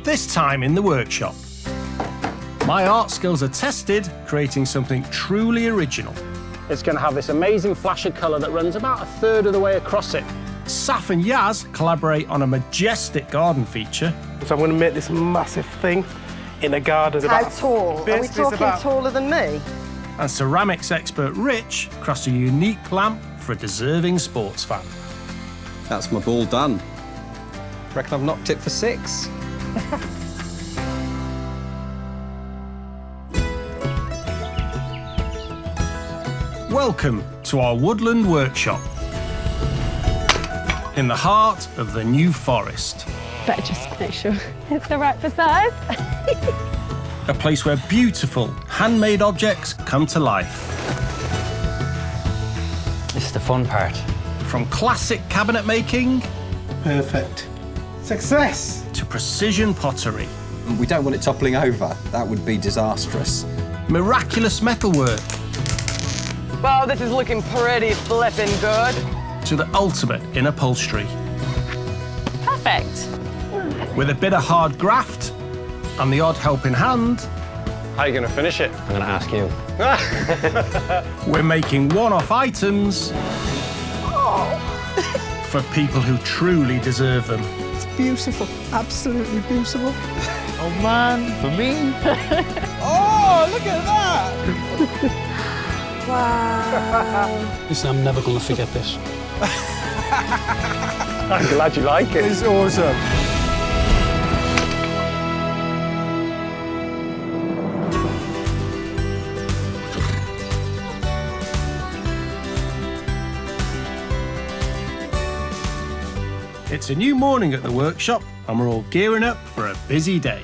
this time in the workshop. My art skills are tested, creating something truly original. It's going to have this amazing flash of colour that runs about a third of the way across it. Saf and Yaz collaborate on a majestic garden feature. So I'm going to make this massive thing in a garden. How tall? Are we talking taller than me? And ceramics expert Rich crafts a unique lamp for a deserving sports fan. That's my ball done. Reckon I've knocked it for 6. Welcome to our Woodland Workshop, in the heart of the New Forest. Better just make sure it's the right for size. A place where beautiful, handmade objects come to life. This is the fun part. From classic cabinet making... Perfect. Success! ...to precision pottery. We don't want it toppling over. That would be disastrous. Miraculous metalwork. Well, this is looking pretty flippin' good. To the ultimate in upholstery. Perfect. With a bit of hard graft and the odd helping hand, How are you going to finish it? I'm going to ask you. we're making one-off items for people who truly deserve them. It's beautiful, absolutely beautiful. Oh man, for me? Oh, look at that! Wow. Listen, I'm never going to forget this. I'm glad you like it. It's awesome. It's a new morning at the workshop and we're all gearing up for a busy day.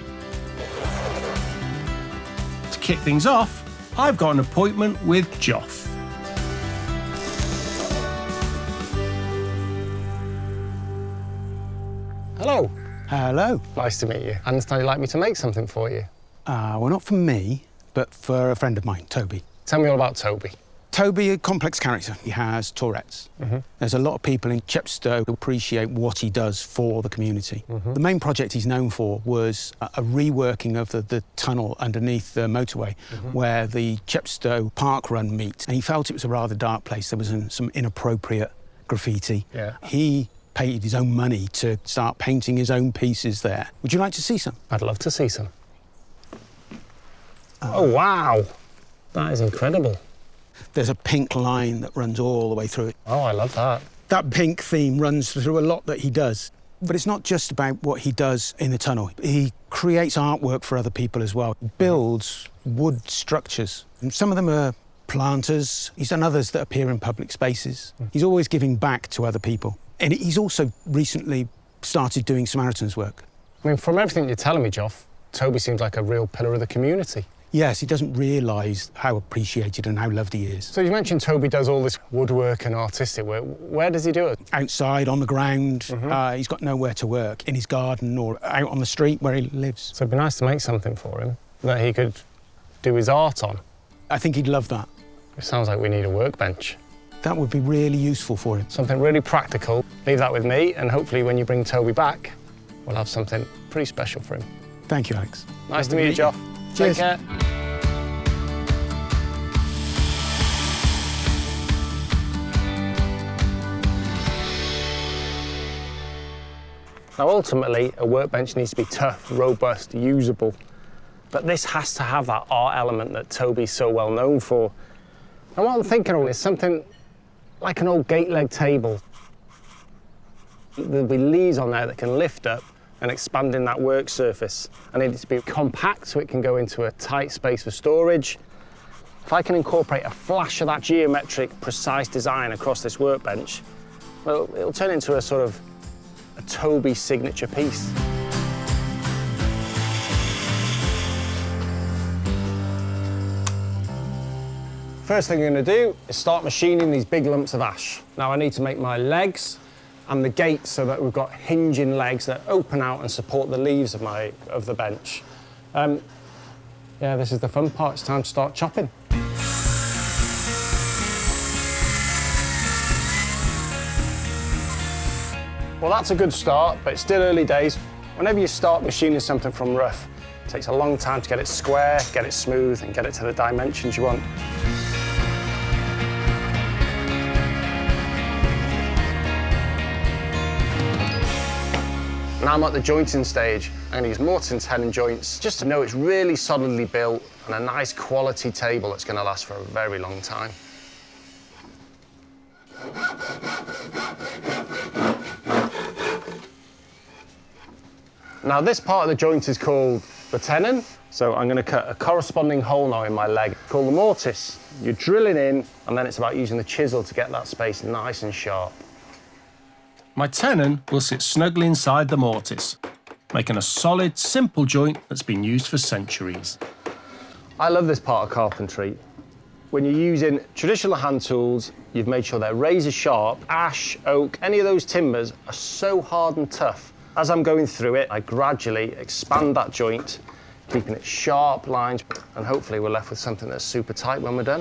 To kick things off, I've got an appointment with Joff. Hello. Hello. Nice to meet you. I understand you'd like me to make something for you. Well, not for me, but for a friend of mine, Toby. Tell me all about Toby. Toby, a complex character. He has Tourette's. There's a lot of people in Chepstow who appreciate what he does for the community. The main project he's known for was a reworking of the tunnel underneath the motorway where the Chepstow Park Run meet. And he felt it was a rather dark place. There was some inappropriate graffiti. Yeah. He paid his own money to start painting his own pieces there. Would you like to see some? I'd love to see some. Oh, wow. That is incredible. There's a pink line that runs all the way through it. Oh, I love that. That pink theme runs through a lot that he does. But it's not just about what he does in the tunnel. He creates artwork for other people as well. He builds wood structures. And some of them are planters. He's done others that appear in public spaces. He's always giving back to other people. And he's also recently started doing Samaritan's work. I mean, from everything you're telling me, Joff, Toby seems like a real pillar of the community. Yes, he doesn't realise how appreciated and how loved he is. So you mentioned Toby does all this woodwork and artistic work. Where does he do it? Outside, on the ground. He's got nowhere to work, in his garden or out on the street where he lives. So it'd be nice to make something for him that he could do his art on. I think he'd love that. It sounds like we need a workbench. That would be really useful for him. Something really practical. Leave that with me, and hopefully when you bring Toby back, we'll have something pretty special for him. Thank you, Alex. Nice to meet you, Joff. Cheers. Take care. Now, ultimately, a workbench needs to be tough, robust, usable. But this has to have that art element that Toby's so well known for. And what I'm thinking of is something like an old gate leg table. There'll be leaves on there that can lift up and expand in that work surface. I need it to be compact so it can go into a tight space for storage. If I can incorporate a flash of that geometric, precise design across this workbench, well, it'll turn into a sort of a Toby signature piece. First thing I'm going to do is start machining these big lumps of ash. Now I need to make my legs and the gate so that we've got hinging legs that open out and support the leaves of the bench. Yeah, this is the fun part. It's time to start chopping. Well, that's a good start, but it's still early days. Whenever you start machining something from rough, it takes a long time to get it square, get it smooth, and get it to the dimensions you want. Now I'm at the jointing stage. I'm going to use mortise and tenon joints just to know it's really solidly built and a nice quality table that's going to last for a very long time. Now this part of the joint is called the tenon, so I'm going to cut a corresponding hole now in my leg called the mortise. You're drilling in, and then it's about using the chisel to get that space nice and sharp. My tenon will sit snugly inside the mortise, making a solid, simple joint that's been used for centuries. I love this part of carpentry. When you're using traditional hand tools, you've made sure they're razor sharp. Ash, oak, any of those timbers are so hard and tough. As I'm going through it, I gradually expand that joint, keeping it sharp lines, and hopefully we're left with something that's super tight when we're done.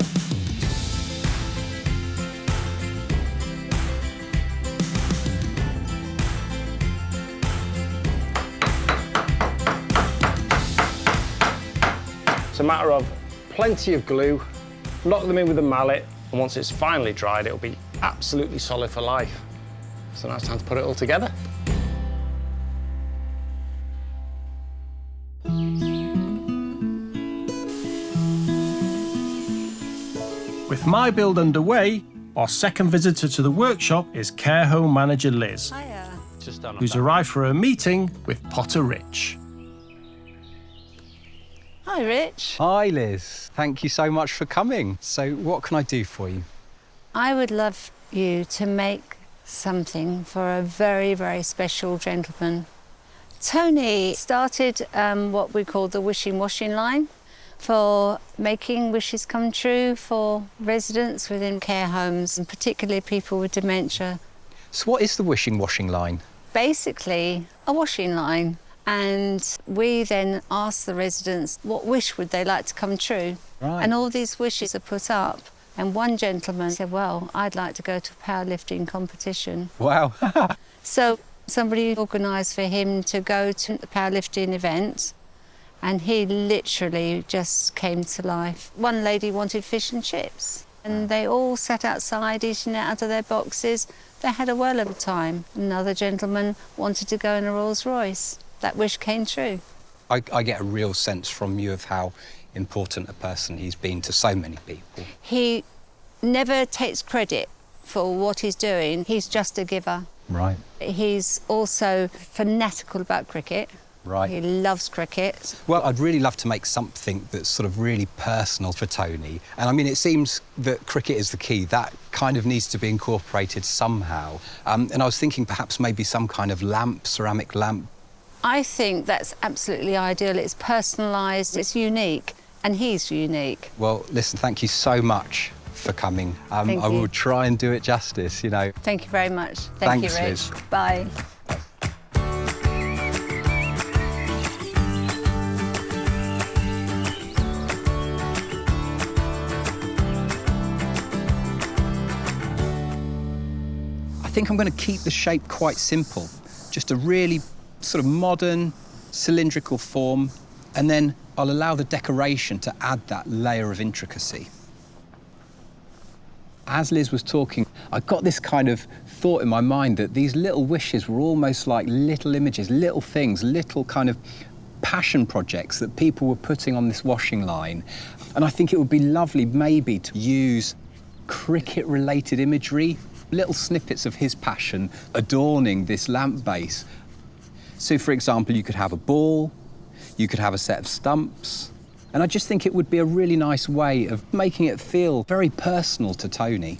It's a matter of plenty of glue, lock them in with a mallet, and once it's finally dried, it'll be absolutely solid for life. So now it's time to put it all together. With my build underway, our second visitor to the workshop is care home manager Liz, who's arrived for a meeting with Potter Rich. Hi, Rich. Hi, Liz. Thank you so much for coming. So what can I do for you? I would love you to make something for a very, very special gentleman. Tony started what we call the wishing washing line for making wishes come true for residents within care homes, and particularly people with dementia. So what is the wishing washing line? Basically, a washing line. And we then ask the residents what wish would they like to come true. Right. And all these wishes are put up. And one gentleman said, well, I'd like to go to a powerlifting competition. Wow. So somebody organised for him to go to the powerlifting event, and he literally just came to life. One lady wanted fish and chips, and they all sat outside eating it out of their boxes. They had a well of a time. Another gentleman wanted to go in a Rolls Royce. That wish came true. I get a real sense from you of how important a person he's been to so many people. He never takes credit for what he's doing. He's just a giver. Right. He's also fanatical about cricket. Right. He loves cricket. Well, I'd really love to make something that's sort of really personal for Tony. And I mean, it seems that cricket is the key. That kind of needs to be incorporated somehow. And I was thinking perhaps maybe some kind of lamp, ceramic lamp. I think that's absolutely ideal. It's personalised, it's unique, and he's unique. Well, listen, thank you so much for coming. Thank I you. will try and do it justice, you know. Thank you very much. Thank Thanks, you, Rich. Liz. Bye. I think I'm going to keep the shape quite simple. Just a really sort of modern, cylindrical form, and then I'll allow the decoration to add that layer of intricacy. As Liz was talking, I got this kind of thought in my mind that these little wishes were almost like little images, little things, little kind of passion projects that people were putting on this washing line. And I think it would be lovely maybe to use cricket-related imagery, little snippets of his passion adorning this lamp base. So, for example, you could have a ball, you could have a set of stumps, and I just think it would be a really nice way of making it feel very personal to Tony.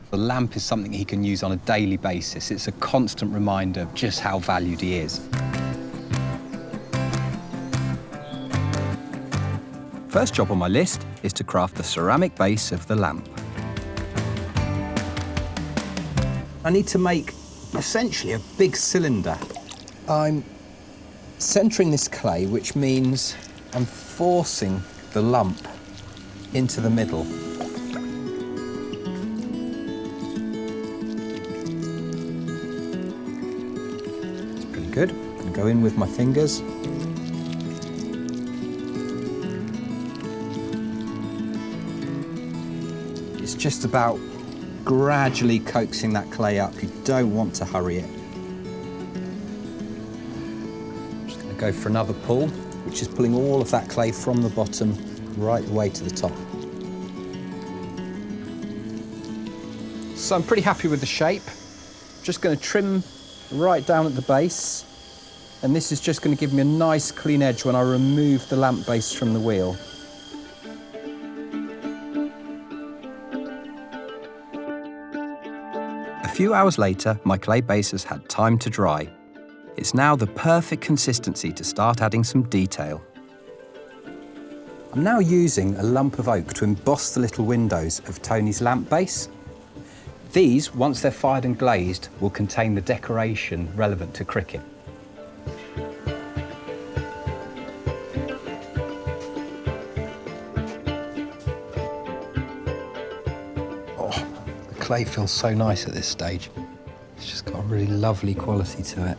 The lamp is something he can use on a daily basis. It's a constant reminder of just how valued he is. First job on my list is to craft the ceramic base of the lamp. I need to make essentially a big cylinder. I'm centering this clay, which means I'm forcing the lump into the middle. It's pretty good, pretty Go in with my fingers. It's just about gradually coaxing that clay up. You don't want to hurry it. Just going to go for another pull, which is pulling all of that clay from the bottom right the way to the top. So I'm pretty happy with the shape. Just going to trim right down at the base, and this is just going to give me a nice clean edge when I remove the lamp base from the wheel. A few hours later, my clay base has had time to dry. It's now the perfect consistency to start adding some detail. I'm now using a lump of oak to emboss the little windows of Tony's lamp base. These, once they're fired and glazed, will contain the decoration relevant to cricket. Oh, the clay feels so nice at this stage. It's just got a really lovely quality to it.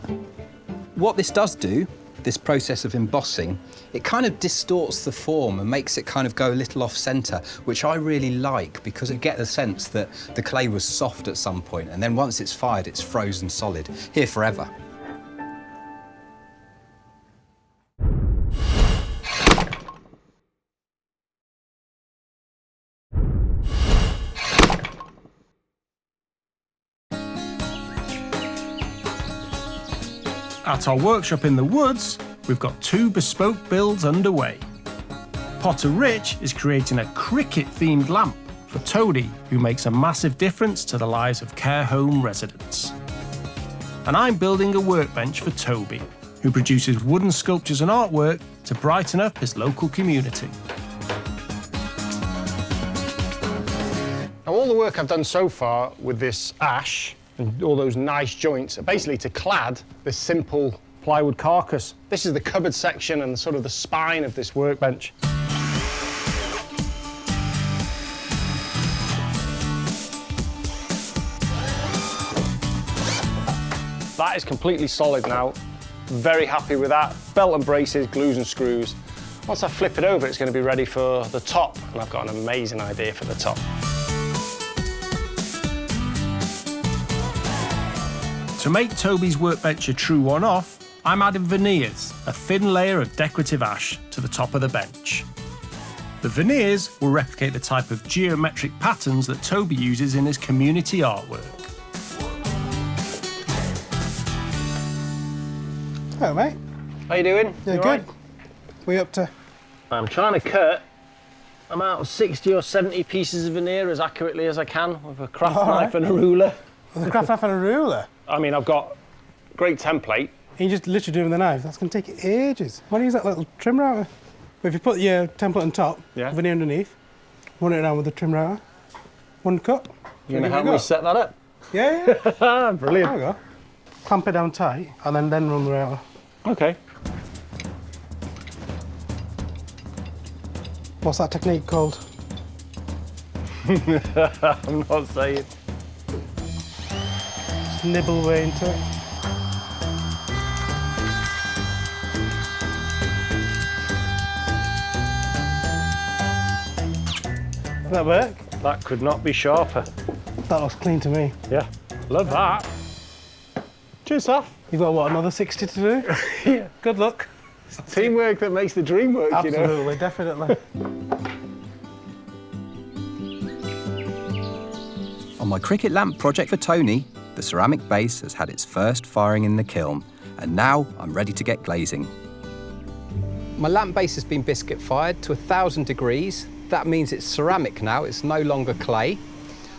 What this does do, this process of embossing, it kind of distorts the form and makes it kind of go a little off-centre, which I really like because I get the sense that the clay was soft at some point, and then once it's fired, it's frozen solid, here forever. At our workshop in the woods, we've got 2 bespoke builds underway. Potter Rich is creating a cricket-themed lamp for Toby, who makes a massive difference to the lives of care home residents. And I'm building a workbench for Toby, who produces wooden sculptures and artwork to brighten up his local community. Now, all the work I've done so far with this ash and all those nice joints are basically to clad this simple plywood carcass. This is the cupboard section and sort of the spine of this workbench. That is completely solid now. Very happy with that. Belt and braces, glues and screws. Once I flip it over, it's going to be ready for the top, and I've got an amazing idea for the top. To make Toby's workbench a true one-off, I'm adding veneers, a thin layer of decorative ash, to the top of the bench. The veneers will replicate the type of geometric patterns that Toby uses in his community artwork. Hello, mate. How you doing? Yeah, You good. all right? We up to? I'm trying to cut about 60 or 70 pieces of veneer as accurately as I can with a craft knife and a ruler. With a craft knife and a ruler? I mean, I've got a great template. And you just literally do it with a knife? That's going to take you ages. Why don't you use that little trim router? But if you put your template on top, veneer underneath, run it around with the trim router, one cut. You're going to help me set that up? Yeah. Brilliant. There we go. Clamp it down tight and then run the router. Okay. What's that technique called? I'm not saying. Just nibble away into it. Does that work? That could not be sharper. That looks clean to me. Yeah, love that. Cheers, Saf. You've got, what, another 60 to do? Yeah. Good luck. It's teamwork that makes the dream work, Absolutely, you know. definitely. On my cricket lamp project for Tony, the ceramic base has had its first firing in the kiln, and now I'm ready to get glazing. My lamp base has been biscuit fired to 1,000 degrees. That means it's ceramic now, it's no longer clay.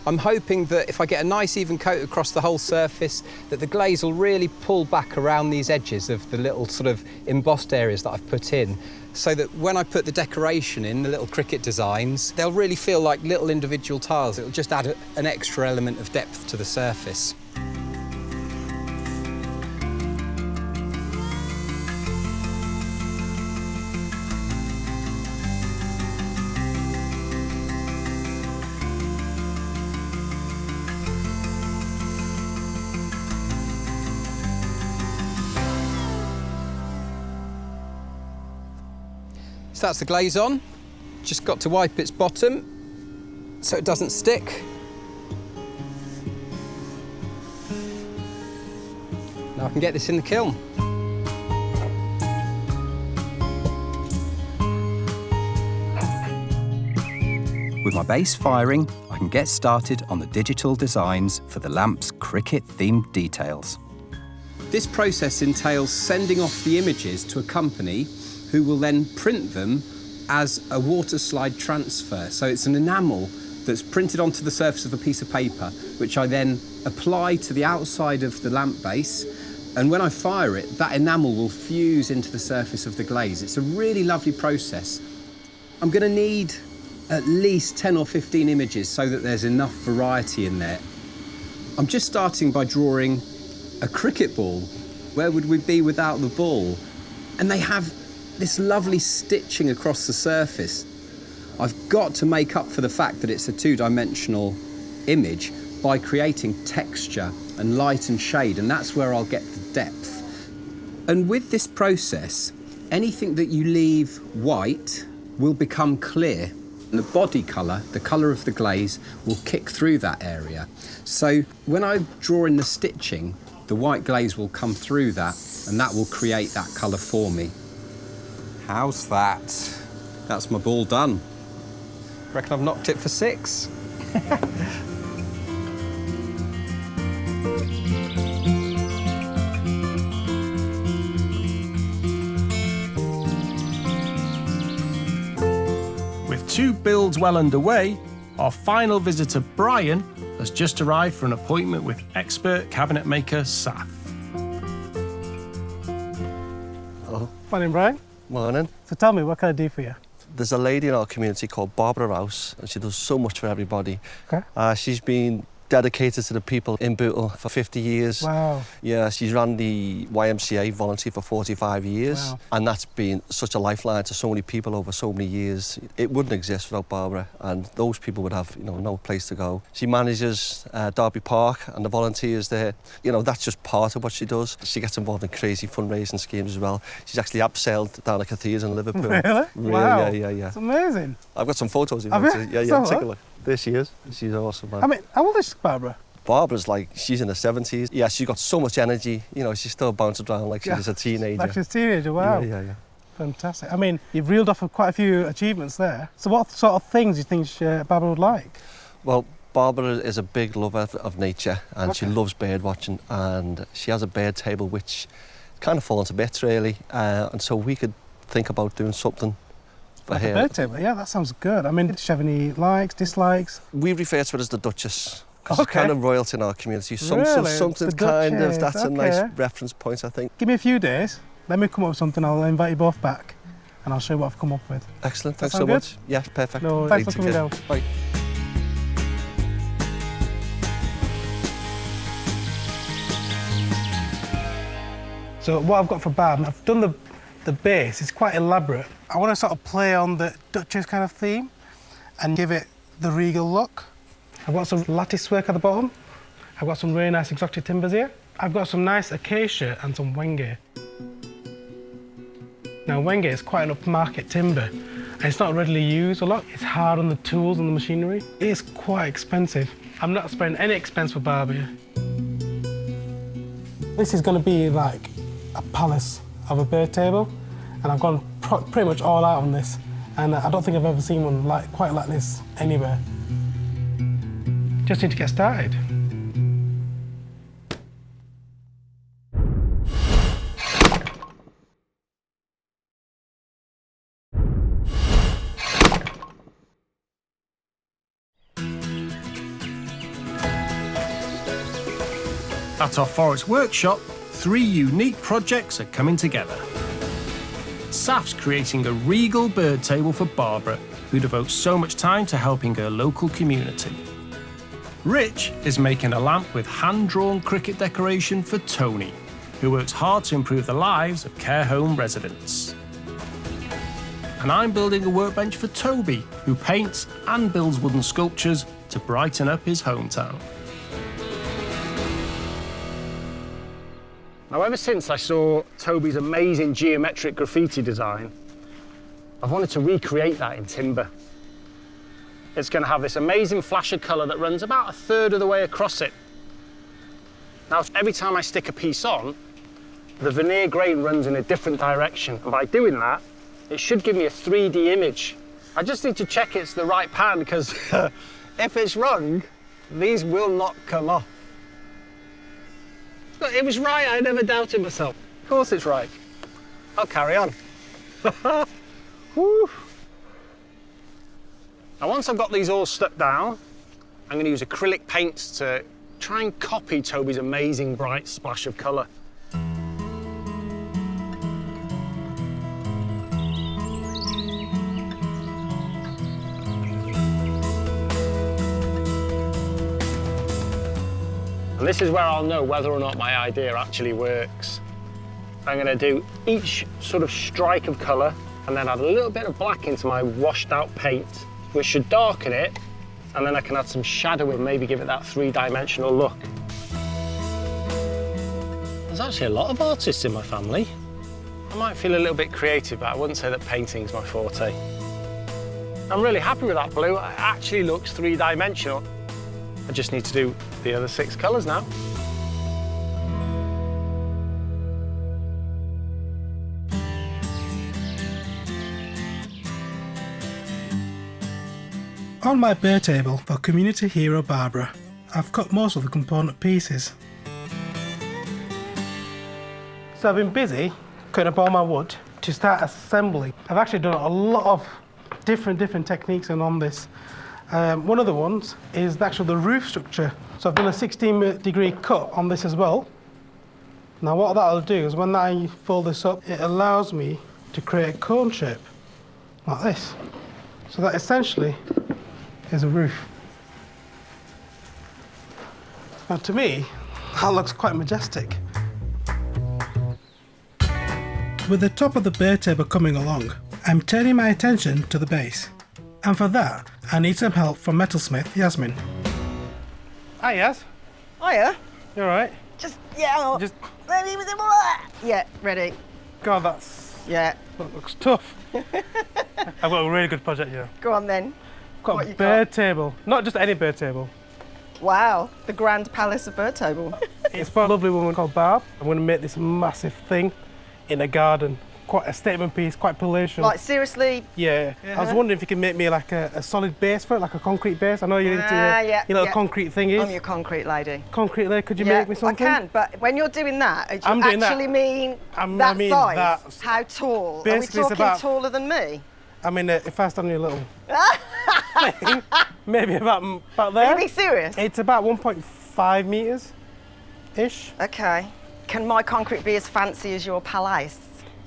I'm hoping that if I get a nice even coat across the whole surface, that the glaze will really pull back around these edges of the little sort of embossed areas that I've put in, so that when I put the decoration in, the little cricket designs, they'll really feel like little individual tiles. It'll just add an extra element of depth to the surface. So that's the glaze on. Just got to wipe its bottom so it doesn't stick. Now I can get this in the kiln. With my base firing, I can get started on the digital designs for the lamp's cricket-themed details. This process entails sending off the images to a company who will then print them as a water slide transfer. So it's an enamel that's printed onto the surface of a piece of paper, which I then apply to the outside of the lamp base. And when I fire it, that enamel will fuse into the surface of the glaze. It's a really lovely process. I'm going to need at least 10 or 15 images so that there's enough variety in there. I'm just starting by drawing a cricket ball. Where would we be without the ball? And they have this lovely stitching across the surface. I've got to make up for the fact that it's a two-dimensional image by creating texture and light and shade, and that's where I'll get the depth. And with this process, anything that you leave white will become clear. And the body colour, the colour of the glaze, will kick through that area. So when I draw in the stitching, the white glaze will come through that, and that will create that colour for me. How's that? That's my ball done. Reckon I've knocked it for 6. With 2 builds well underway, our final visitor, Brian, has just arrived for an appointment with expert cabinet maker Saf. Hello. Morning, Brian. Morning. So tell me, what can I do for you? There's a lady in our community called Barbara Rouse, and she does so much for everybody. Okay. She's been dedicated to the people in Bootle for 50 years. Wow. Yeah, she's ran the YMCA volunteer for 45 years. Wow. And that's been such a lifeline to so many people over so many years. It wouldn't exist without Barbara, and those people would have, no place to go. She manages Derby Park and the volunteers there. That's just part of what she does. She gets involved in crazy fundraising schemes as well. She's actually abseiled down a cathedral in Liverpool. Really? Wow. Yeah. It's amazing. I've got some photos of Have her. you? Yeah, take a look. There she is. She's awesome, man. I mean, how old is Barbara? Barbara's she's in her 70s. Yeah, she's got so much energy. She's still bouncing around like she's a teenager. Like she's a teenager, wow. Yeah. Fantastic. I mean, you've reeled off quite a few achievements there. So what sort of things do you think Barbara would like? Well, Barbara is a big lover of nature, and she loves bird watching, and she has a bird table which kind of fallen to bits, really. And so we could think about doing something for her. A bird table, yeah, that sounds good. I mean, does she have any likes, dislikes? We refer to it as the Duchess. Because it's kind of royalty in our community. Something kind of, that's a nice reference point, I think. Give me a few days, let me come up with something, I'll invite you both back, and I'll show you what I've come up with. Excellent, thanks so much. Yeah, perfect. No, thanks for coming down. Bye. So what I've got for Barb, I've done the base, it's quite elaborate. I want to sort of play on the Duchess kind of theme and give it the regal look. I've got some lattice work at the bottom. I've got some really nice exotic timbers here. I've got some nice acacia and some wenge. Now, wenge is quite an upmarket timber, and it's not readily used a lot. It's hard on the tools and the machinery. It is quite expensive. I'm not spending any expense for Barb here. This is going to be like a palace of a bird table, and I've gone pretty much all out on this, and I don't think I've ever seen one quite like this anywhere. Just need to get started. At our Forest Workshop, 3 unique projects are coming together. Saf's creating a regal bird table for Barbara, who devotes so much time to helping her local community. Rich is making a lamp with hand-drawn cricket decoration for Tony, who works hard to improve the lives of care home residents. And I'm building a workbench for Toby, who paints and builds wooden sculptures to brighten up his hometown. Now, ever since I saw Toby's amazing geometric graffiti design, I've wanted to recreate that in timber. It's going to have this amazing flash of colour that runs about a third of the way across it. Now, every time I stick a piece on, the veneer grain runs in a different direction. And by doing that, it should give me a 3D image. I just need to check it's the right pan, because if it's wrong, these will not come off. But it was right, I never doubted myself. Of course it's right. I'll carry on. Woo. Now, once I've got these all stuck down, I'm going to use acrylic paints to try and copy Toby's amazing bright splash of colour. And this is where I'll know whether or not my idea actually works. I'm going to do each sort of strike of colour and then add a little bit of black into my washed out paint, which should darken it, and then I can add some shadow and maybe give it that three-dimensional look. There's actually a lot of artists in my family. I might feel a little bit creative, but I wouldn't say that painting's my forte. I'm really happy with that blue. It actually looks three-dimensional. I just need to do the other 6 colours now. On my bare table for Community Hero Barbara, I've cut most of the component pieces. So I've been busy cutting up all my wood to start assembling. I've actually done a lot of different techniques on this. One of the ones is actually the roof structure. So I've done a 16-degree cut on this as well. Now what that'll do is when I fold this up, it allows me to create a cone shape like this. So that essentially is a roof. Now to me, that looks quite majestic. With the top of the bare table coming along, I'm turning my attention to the base. And for that, I need some help from metalsmith Yasemen. Hi, Yas. Hiya. You all right? Just, yeah. Just... Ready with the... Yeah, ready. God, that looks tough. I've got a really good project here. Go on then. I've got a bare table. Not just any bare table. Wow, the Grand Palace of Bird Table. It's for a lovely woman called Barb. I'm going to make this massive thing in a garden. Quite a statement piece, quite palatial. Like, seriously? Yeah. I was wondering if you could make me like a solid base for it, like a concrete base. I know you're into your little concrete thingies. I'm your concrete lady. Concrete lady, could you make me something? I can, but when you're doing that, do you actually mean that size? How tall? Basically, are we talking taller than me? I mean, if I stand on your little thing, maybe about there. Are you being serious? It's about 1.5 metres-ish. OK. Can my concrete be as fancy as your palace?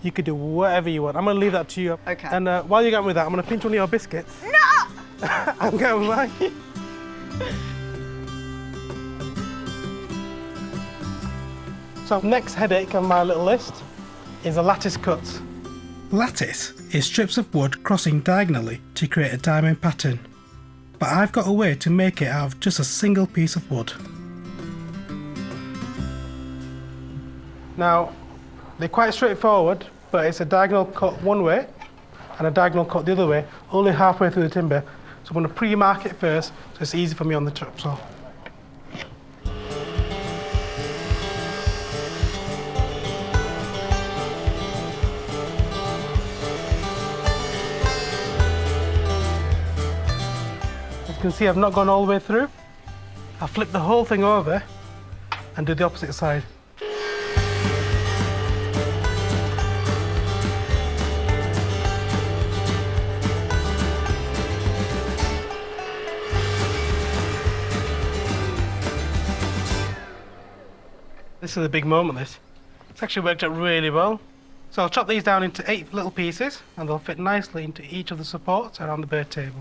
You could do whatever you want. I'm going to leave that to you. OK. And while you're going with that, I'm going to pinch one of your biscuits. No! I'm going with mine. So next headache on my little list is a lattice cut. Lattice is strips of wood crossing diagonally to create a diamond pattern. But I've got a way to make it out of just a single piece of wood. Now, they're quite straightforward, but it's a diagonal cut one way and a diagonal cut the other way, only halfway through the timber. So I'm going to pre-mark it first, so it's easy for me on the chop saw. As you can see, I've not gone all the way through. I'll flip the whole thing over and do the opposite side. This is a big moment, this. It's actually worked out really well. So I'll chop these down into 8 little pieces and they'll fit nicely into each of the supports around the bird table.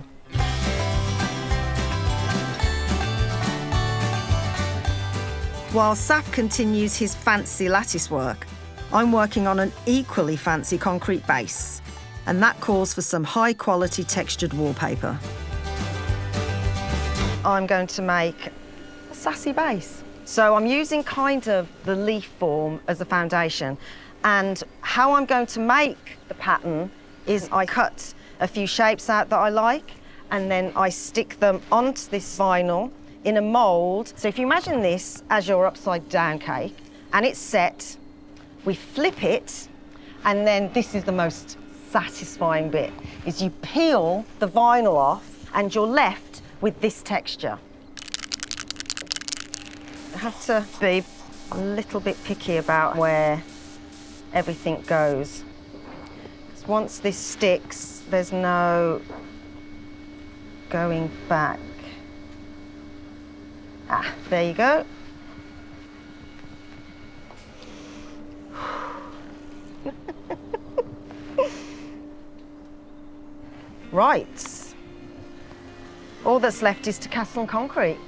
While Saf continues his fancy lattice work, I'm working on an equally fancy concrete base, and that calls for some high-quality textured wallpaper. I'm going to make a sassy base. So I'm using kind of the leaf form as a foundation, and how I'm going to make the pattern is I cut a few shapes out that I like, and then I stick them onto this vinyl in a mould. So if you imagine this as your upside down cake, and it's set, we flip it, and then this is the most satisfying bit, is you peel the vinyl off, and you're left with this texture. I have to be a little bit picky about where everything goes. Because once this sticks, there's no going back. Ah, there you go. Right. All that's left is to cast some concrete.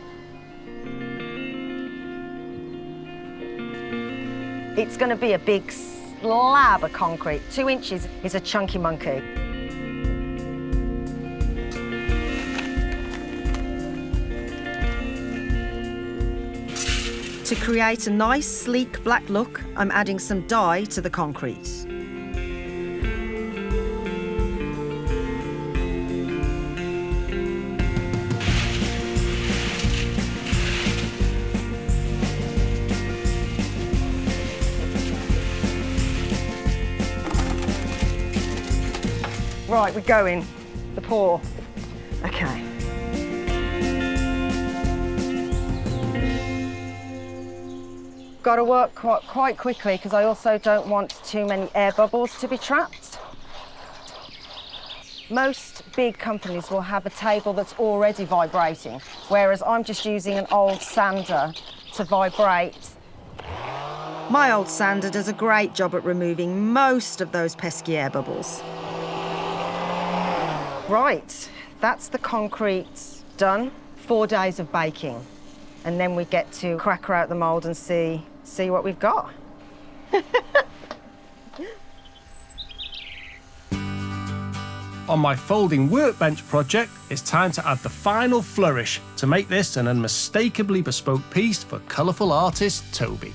It's going to be a big slab of concrete. 2 inches is a chunky monkey. To create a nice, sleek black look, I'm adding some dye to the concrete. Right, we're going. The pour. Okay. Got to work quite quickly because I also don't want too many air bubbles to be trapped. Most big companies will have a table that's already vibrating, whereas I'm just using an old sander to vibrate. My old sander does a great job at removing most of those pesky air bubbles. Right, that's the concrete done. 4 days of baking. And then we get to crack her out the mould and see what we've got. On my folding workbench project, it's time to add the final flourish to make this an unmistakably bespoke piece for colourful artist Toby.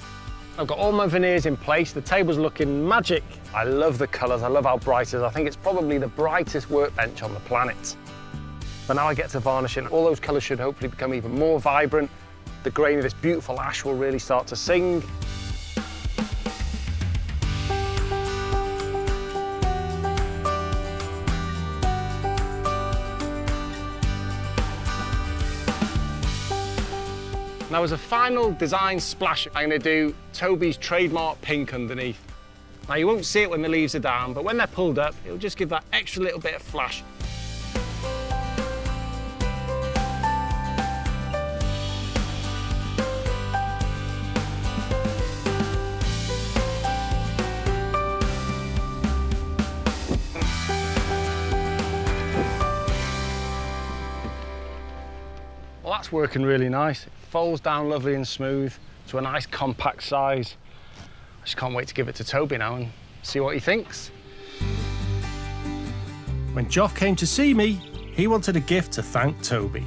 I've got all my veneers in place, the table's looking magic. I love the colours, I love how bright it is. I think it's probably the brightest workbench on the planet. But now I get to varnish it, all those colours should hopefully become even more vibrant. The grain of this beautiful ash will really start to sing. Now, as a final design splash, I'm going to do Toby's trademark pink underneath. Now, you won't see it when the leaves are down, but when they're pulled up, it'll just give that extra little bit of flash. Well, that's working really nice. It folds down lovely and smooth to a nice compact size. I just can't wait to give it to Toby now and see what he thinks. When Joff came to see me, he wanted a gift to thank Toby.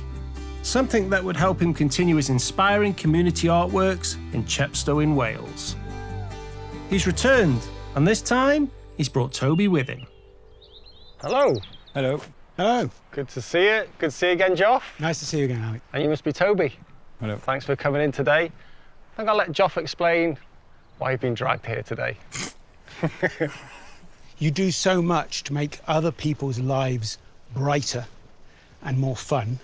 Something that would help him continue his inspiring community artworks in Chepstow in Wales. He's returned, and this time, he's brought Toby with him. Hello. Hello. Hello. Good to see you. Good to see you again, Joff. Nice to see you again, Alec. And you must be Toby. Hello. Thanks for coming in today. I think I'll let Joff explain why you've been dragged here today. You do so much to make other people's lives brighter and more fun.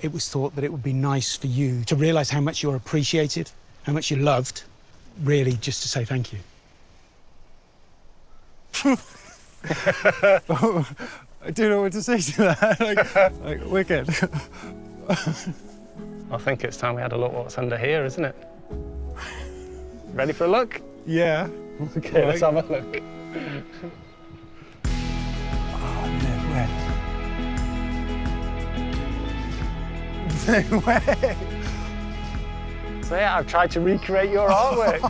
It was thought that it would be nice for you to realise how much you're appreciated, how much you're loved, really just to say thank you. I don't know what to say to that. like wicked. I think it's time we had a look what's under here, isn't it? Ready for a look? Yeah. Okay, let's have a look. No way. So yeah, I've tried to recreate your artwork.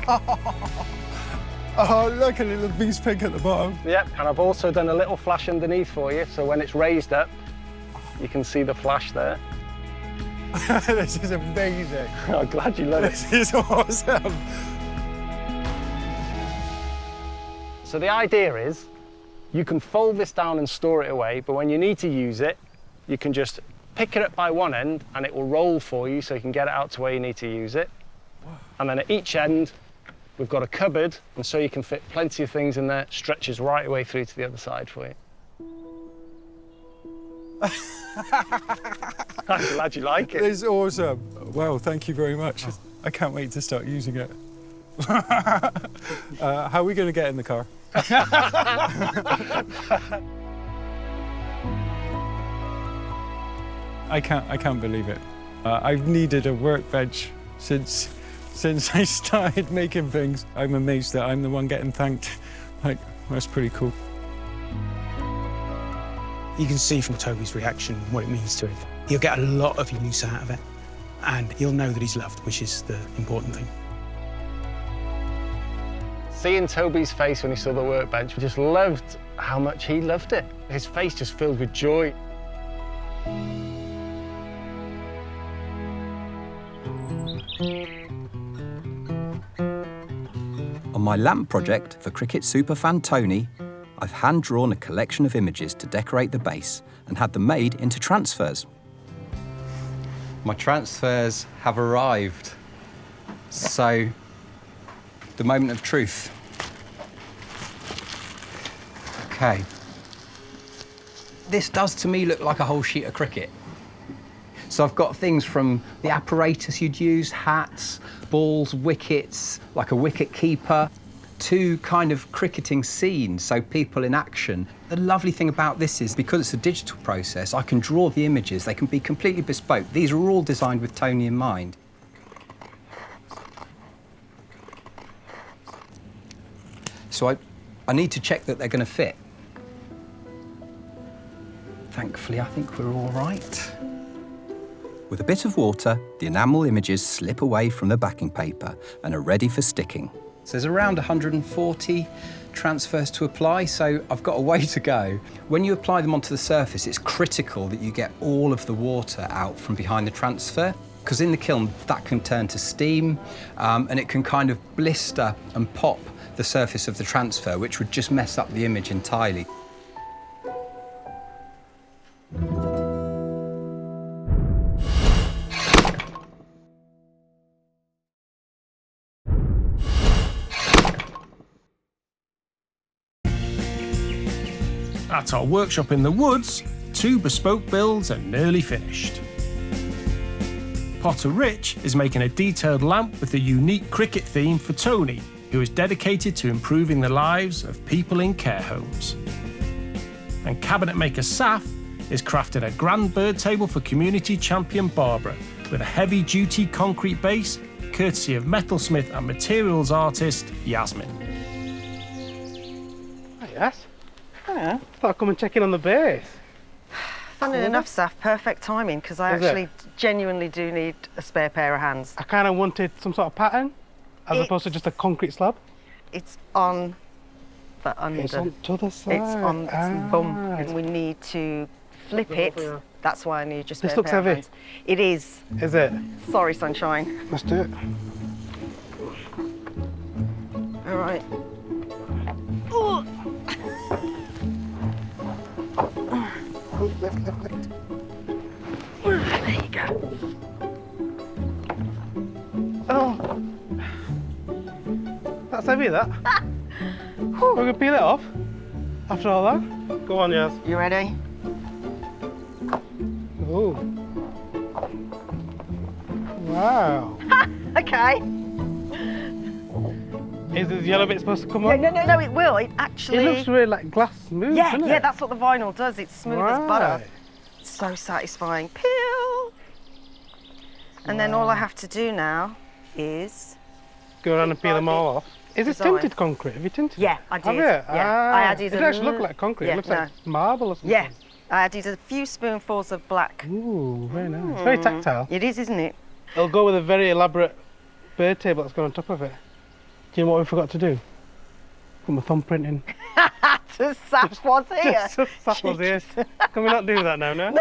Oh, look, a little beast pink at the bottom. Yep, and I've also done a little flash underneath for you, so when it's raised up, you can see the flash there. This is amazing. I'm glad you love it. This is awesome. So the idea is, You can fold this down and store it away, but when you need to use it, you can just pick it up by one end and it will roll for you so you can get it out to where you need to use it. And then at each end, we've got a cupboard, and so you can fit plenty of things in there, stretches right away through to the other side for you. I'm glad you like it. It's awesome. Well, thank you very much. I can't wait to start using it. How are we going to get in the car? I can't believe it. I've needed a workbench since I started making things. I'm amazed that I'm the one getting thanked. Like, that's pretty cool. You can see from Toby's reaction what it means to him. He'll get a lot of use out of it, and he'll know that he's loved, which is the important thing. Seeing Toby's face when he saw the workbench, we just loved how much he loved it. His face just filled with joy. On my lamp project for cricket superfan Tony, I've hand-drawn a collection of images to decorate the base and had them made into transfers. My transfers have arrived. So, the moment of truth. Okay. This does to me look like a whole sheet of cricket. So I've got things from the apparatus you'd use, hats, balls, wickets, like a wicket keeper, to kind of cricketing scenes, so people in action. The lovely thing about this is, because it's a digital process, I can draw the images. They can be completely bespoke. These are all designed with Tony in mind. So I need to check that they're going to fit. Thankfully, I think we're all right. With a bit of water, the enamel images slip away from the backing paper and are ready for sticking. So there's around 140 transfers to apply, so I've got a way to go. When you apply them onto the surface, it's critical that you get all of the water out from behind the transfer, because in the kiln, that can turn to steam, and it can kind of blister and pop the surface of the transfer, which would just mess up the image entirely. At our workshop in the woods, 2 bespoke builds are nearly finished. Potter Rich is making a detailed lamp with a unique cricket theme for Tony, who is dedicated to improving the lives of people in care homes. And cabinet maker Saf is crafting a grand bird table for community champion Barbara with a heavy-duty concrete base, courtesy of metalsmith and materials artist Yasemen. Hi, Yas. Yeah, thought I'd come and check in on the base. Funny enough, Saf, perfect timing, because I actually genuinely do need a spare pair of hands. I kind of wanted some sort of pattern, as opposed to just a concrete slab. It's on the under. It's on the other side. It's on the bum, and we need to flip it. That's why I need just. This looks heavy. Hands. It is. Is it? Sorry, sunshine. Let's do it. All right. Ooh. Lift. There you go. Oh. That's heavy, that. We're going to peel it off after all that. Go on, Yas. You ready? Oh. Wow. Okay. Is the yellow bit supposed to come Yeah, up? no, it will. It actually... It looks really like glass smooth, doesn't it? Yeah, that's what the vinyl does. It's smooth as butter. It's so satisfying. Peel! And then all I have to do now is... Go around and peel them all off. Is it tinted concrete? Have you tinted it? Yeah, I did. Have you? Yeah, I added it actually look like concrete. It looks like marble or something. Yeah, I added a few spoonfuls of black. Ooh, very nice. Very tactile. It is, isn't it? It'll go with a very elaborate bird table that's gone on top of it. Do you know what we forgot to do? Put my thumbprint in. Just Saf was here. Just Saf was here. Can we not do that now, no?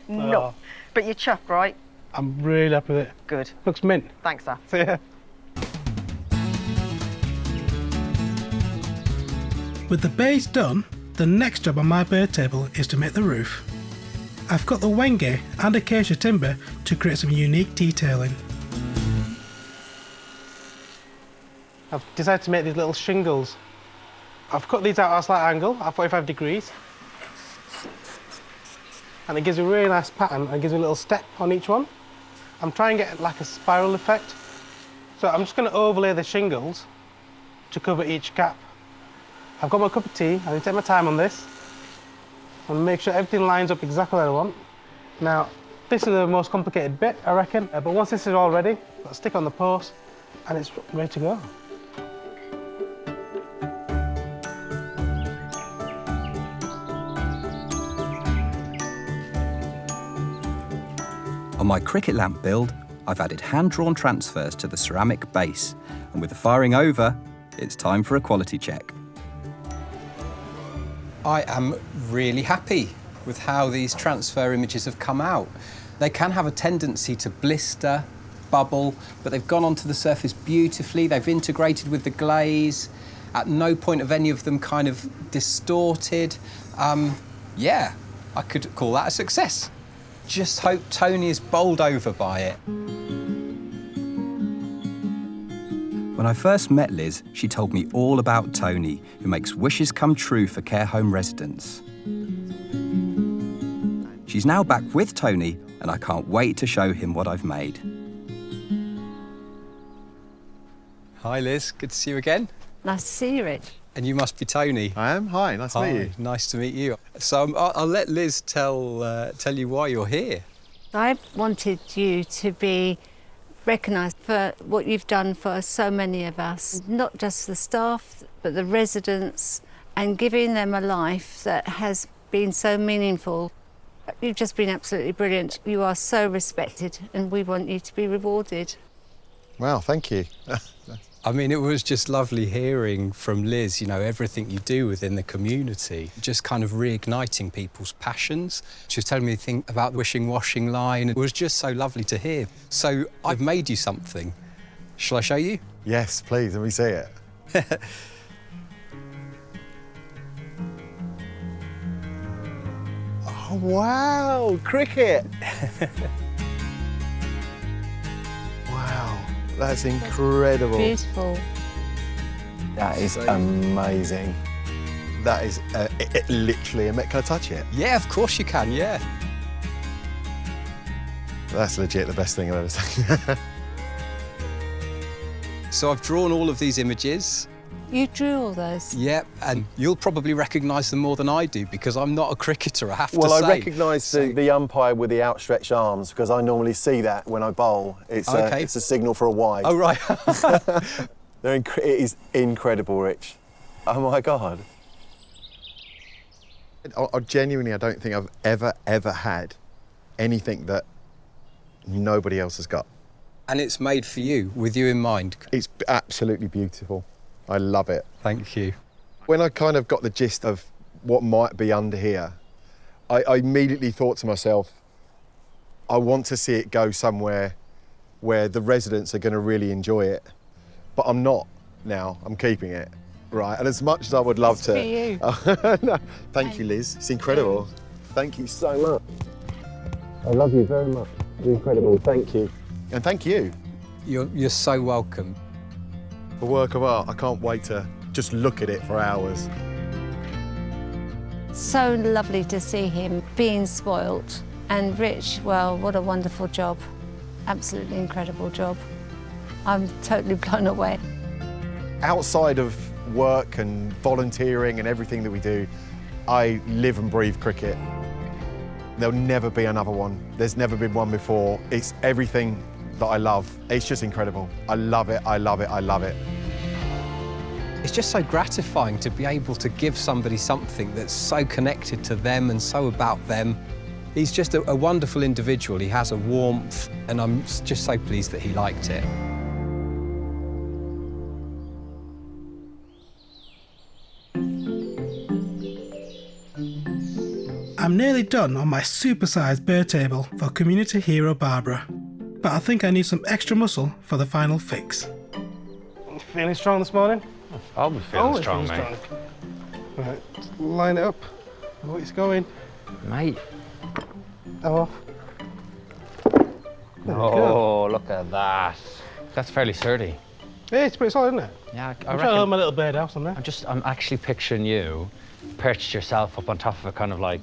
No. Oh. But you're chuffed, right? I'm really happy with it. Good. Looks mint. Thanks, Saf. See ya. With the base done, The next job on my bird table is to make the roof. I've cut the wenge and acacia timber to create some unique detailing. I've decided to make these little shingles. I've cut these out at a slight angle, at 45 degrees. And it gives a really nice pattern and gives me a little step on each one. I'm trying to get like a spiral effect. So I'm just going to overlay the shingles to cover each gap. I've got my cup of tea, I need to take my time on this and make sure everything lines up exactly what I want. Now, this is the most complicated bit, I reckon, but once this is all ready, I'll stick on the post and it's ready to go. On my cricket lamp build, I've added hand-drawn transfers to the ceramic base, and with the firing over, it's time for a quality check. I am really happy with how these transfer images have come out. They can have a tendency to blister, bubble, but they've gone onto the surface beautifully. They've integrated with the glaze. At no point have any of them kind of distorted. Yeah, I could call that a success. Just hope Tony is bowled over by it. When I first met Liz, she told me all about Tony, who makes wishes come true for care home residents. She's now back with Tony, and I can't wait to show him what I've made. Hi, Liz. Good to see you again. Nice to see you, Rich. And you must be Tony. I am. Hi, nice to meet you. Nice to meet you. So I'll let Liz tell you why you're here. I wanted you to be recognised for what you've done for so many of us, not just the staff, but the residents, and giving them a life that has been so meaningful. You've just been absolutely brilliant. You are so respected, and we want you to be rewarded. Wow, thank you. I mean, it was just lovely hearing from Liz, you know, everything you do within the community, just kind of reigniting people's passions. She was telling me the thing about the washing line. It was just so lovely to hear. So I've made you something. Shall I show you? Yes, please, let me see it. Oh, wow, cricket. Wow. That's incredible. Beautiful. That is amazing. That is literally a... Can I touch it? Yeah, of course you can, yeah. That's legit the best thing I've ever seen. So I've drawn all of these images. You drew all those? Yep, and you'll probably recognise them more than I do because I'm not a cricketer, I have to say. Well, I recognise the umpire with the outstretched arms because I normally see that when I bowl. It's a signal for a wide. Oh, right. It is incredible, Rich. Oh, my God. I genuinely, I don't think I've ever had anything that nobody else has got. And it's made for you, with you in mind. It's absolutely beautiful. I love it. Thank you. When I kind of got the gist of what might be under here, I immediately thought to myself, I want to see it go somewhere where the residents are going to really enjoy it. But I'm not now. I'm keeping it, right? And as much as I would love to... For you. No, thank you, Liz. It's incredible. Thank you so much. I love you very much. It's incredible. Thank you. And thank you. You're so welcome. A work of art. I can't wait to just look at it for hours. So lovely to see him being spoilt. And Rich, well, what a wonderful job. Absolutely incredible job. I'm totally blown away. Outside of work and volunteering and everything that we do, I live and breathe cricket. There'll never be another one. There's never been one before. It's everything that I love. It's just incredible. I love it, I love it, I love it. It's just so gratifying to be able to give somebody something that's so connected to them and so about them. He's just a wonderful individual. He has a warmth, and I'm just so pleased that he liked it. I'm nearly done on my super-sized bird table for community hero Barbara, but I think I need some extra muscle for the final fix. Feeling strong this morning? I'll be feeling strong, mate. Right, line it up. Oh, it's going. Mate. Off. Oh, look at that. That's fairly sturdy. Yeah, it's pretty solid, isn't it? Yeah, I I'm trying to reckon. hold my little birdhouse on there. I'm actually picturing you perched yourself up on top of it, kind of like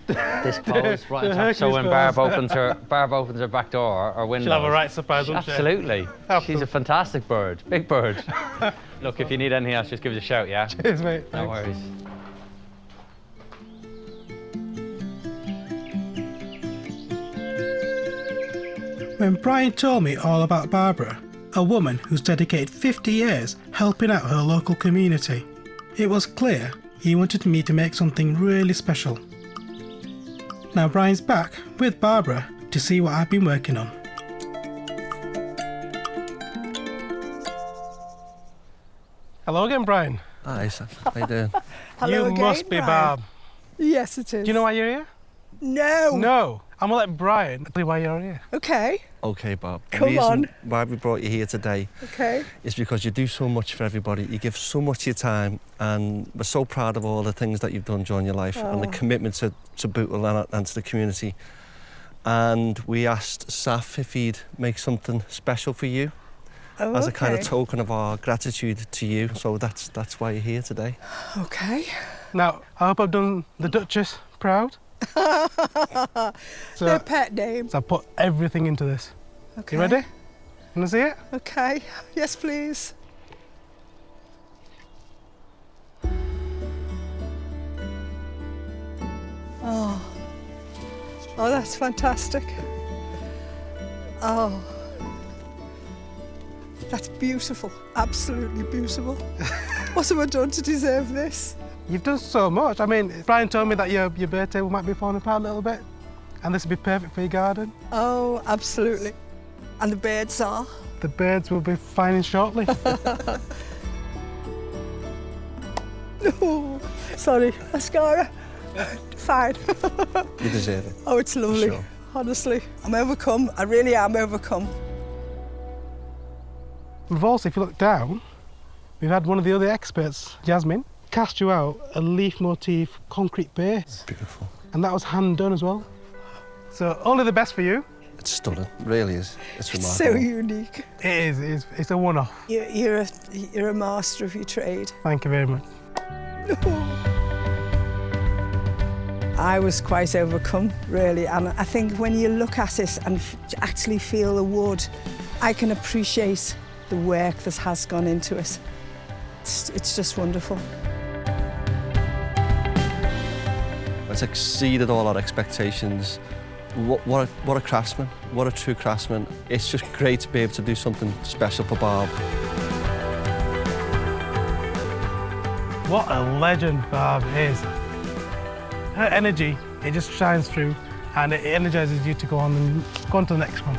this pose, right on top. So when Barb opens her back door or window, She'll have a right surprise, won't she? Absolutely. She's a fantastic bird, big bird. Look, if you need anything else, just give us a shout, yeah? Cheers, mate. No Thanks. worries. When Brian told me all about Barbara, a woman who's dedicated 50 years helping out her local community, it was clear he wanted me to make something really special. Now Brian's back with Barbara to see what I've been working on. Hello again, Brian. Hi, Sam. How you doing? You must be Barb. Yes, it is. Do you know why you're here? No. No. I'm gonna let Brian tell you why you're here. Okay. Okay, Bob. The Come on. reason why we brought you here today Okay. is because you do so much for everybody. You give so much of your time, and we're so proud of all the things that you've done during your life and the commitment to Bootle and to the community. And we asked Saf if he'd make something special for you as a kind of token of our gratitude to you. So that's why you're here today. Okay. Now, I hope I've done the Duchess proud. Their pet name. So I put everything into this. Okay. You ready? Wanna see it? Okay. Yes, please. Oh. Oh, that's fantastic. Oh. That's beautiful. Absolutely beautiful. What have I done to deserve this? You've done so much. I mean, Brian told me that your bird table might be falling apart a little bit, and this would be perfect for your garden. Oh, absolutely. And the birds are? The birds will be finding shortly. No, sorry, mascara. Fine. You deserve it. Oh, it's lovely. Sure. Honestly, I'm overcome. I really am overcome. We've also, if you look down, we've had one of the other experts, Yasemen, cast you out a leaf motif concrete base. Beautiful. And that was hand done as well. So only the best for you. It's stunning. It really is. It's It's remarkable. so unique. It is. It's a one-off. You're a master of your trade. Thank you very much. I was quite overcome, really, and I think when you look at it and actually feel the wood, I can appreciate the work that has gone into it. It's just wonderful. It's exceeded all our expectations. What a craftsman, what a true craftsman. It's just great to be able to do something special for Barb. What a legend Barb is. Her energy, it just shines through and it energises you to go on to the next one.